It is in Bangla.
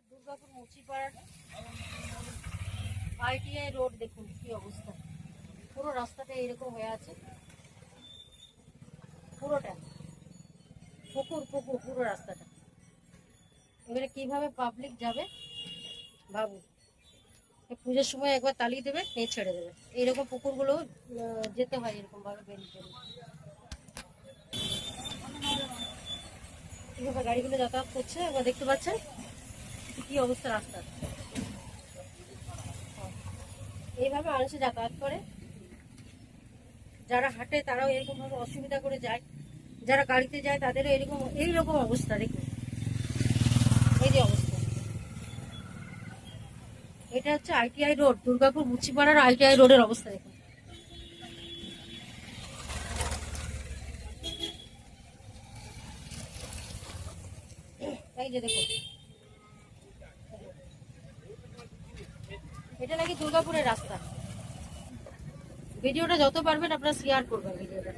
দুর্গাপুর মুচিপাড়ার আইটিআই রোড দেখুন কি অবস্থা। পুরো রাস্তাটা এরকম হয়ে আছে, পুরোটা পুকুর পুকুর পুরো রাস্তাটা। এবারে কিভাবে পাবলিক যাবে ভাবুন। পুজোর সময় একবার তালিয়ে দেবে, নিয়ে ছেড়ে দেবে। এইরকম পুকুরগুলো যেতে হয় এরকম ভাবে বেরিয়ে কিভাবে গাড়িগুলো যাতায়াত করছে এবার দেখতে পাচ্ছেন কি অবস্থা রাস্তার। এইভাবে মানুষে যাতায়াত করে, যারা হাঁটে তারাও এরকম ভাবে অসুবিধা করে যায়, যারা গাড়িতে যায় তাদেরও এইরকম অবস্থা। দেখুন এই যে অবস্থা। এটা হচ্ছে আইটিআই রোড, দুর্গাপুর মুচিপাড়ার আইটিআই রোডের অবস্থা দেখুন। এই যে দেখুন, এটা নাকি দুর্গাপুরের রাস্তা। ভিডিওটা যত পারবেন আপনারা শেয়ার করবেন ভিডিওটা।